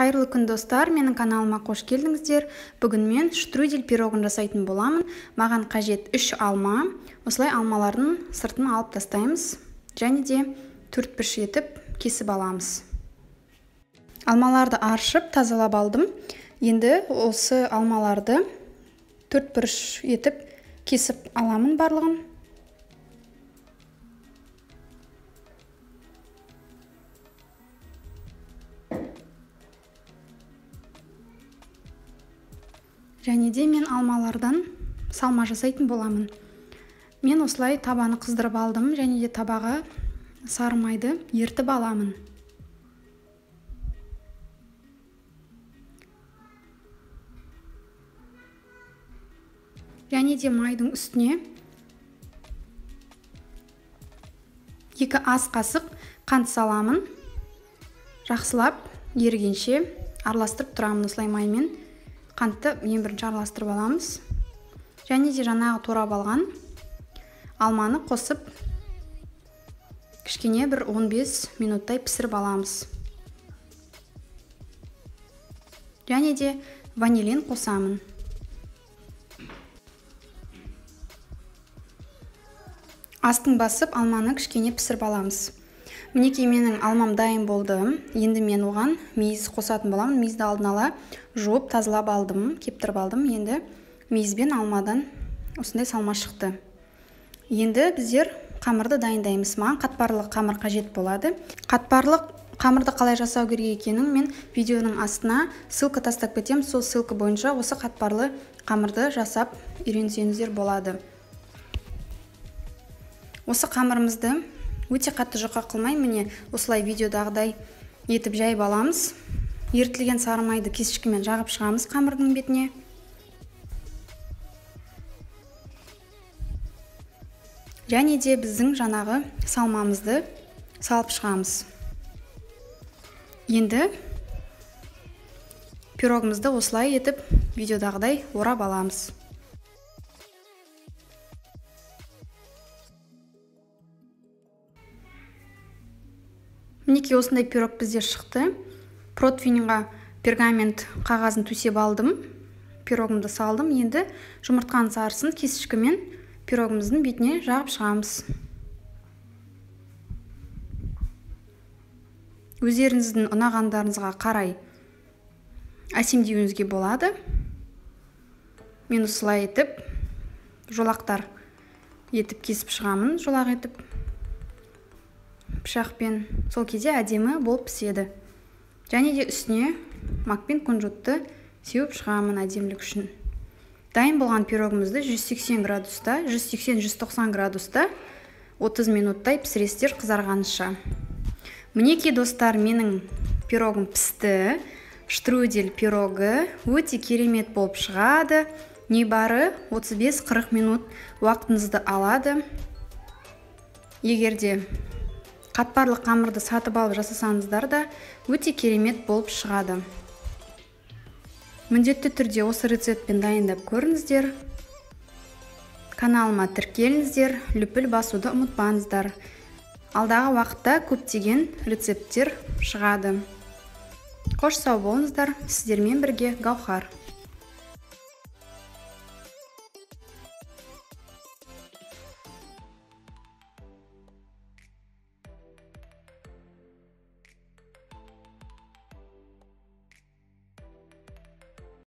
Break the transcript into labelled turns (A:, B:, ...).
A: Қайырлы күн достар, менің каналыма қош келдіңіздер. Бүгін мен штрудель пирогын жасайтын боламын. Маған қажет 3 алма. Осылай алмалардың сыртын алып тастаймыз. Және де 4-1 етіп кесіп аламыз. Алмаларды аршып тазалап алдым. Енді осы алмаларды 4-1 етіп кесіп аламын барлығын. Және де мен алмалардан салма жасайтын боламын. Мен осылай табаны қыздырып алдым, және де табаға сары майды ертіп аламын. Және де майдың үстіне 2 ас қасық қант саламын. Жақсылап ерігенше араластырып тұрамын осылай маймен. Қантты ең бірінші араластырып аламыз. Және де жаңағы турап алған алманы қосып кішкене бір 15 минуттай пісіріп аламыз. Және де ванилин қосамын. Астың басып алманы кішкене пісіріп аламыз. Мінекей менің алмам дайын болды. Енді мен оған мейіз қосатын боламын. Мейізді алдын ала жуып тазалап алдым, кептіріп алдым. Енді мейізбен алмадан осындай салма шықты. Енді біздер қамырды дайындаймыз. Маған қатпарлы қамыр қажет болады. Қатпарлы қамырды қалай жасау керек екенін мен видеоның астына ссылка тастап кетемін. Сол ссылка бойынша осы қатпарлы қамырды жасап үйренсеңіздер болады. Осы қамырымызды өте қатты жұқа қылмай, міне осылай видеодағыдай етіп жайып аламыз. Ертілген сары майды кесішкімен жағып шығамыз қамырдың бетіне. Және де біздің жаңағы салмамызды салып шығамыз. Енді пирогымызды осылай етіп видеодағыдай орап аламыз. Мінекей осындай пирог бізде шықты. Противеньға пергамент қағазын төсеп алдым. Пирогымды салдым. Енді жұмыртқаның сарысын кесішкімен пирогымыздың бетіне жағып шығамыз. Өздеріңіздің ұнағандарыңызға қарай әсемдеуіңізге болады. Мен осылай етіп жолақтар етіп кесіп шығамын, жолақ етіп пышақпен. Сол кезде әдемі болып піседі. Және де үстіне макпен кунжутты сеуіп шығамын әдемілік үшін. Дайын болған пирогымызды 180 градуста, 180-190 градуста 30 минуттай пісіресіздер қызарғанша. Мінекей достар, менің пирогым пісті. Штрудель пирогы өте керемет болып шығады. Небары 35-40 минут уақытыңызды алады. Егерде қатпарлы қамырды сатып алып жасасаңыздар да өте керемет болып шығады. Міндетті түрде осы рецептпен дайындап көріңіздер. Каналыма тіркеліңіздер, лүпіл басуды ұмытпаңыздар. Алдағы уақытта көптеген рецепттер шығады. Қош сау болыңыздар, сіздермен бірге Гаухар.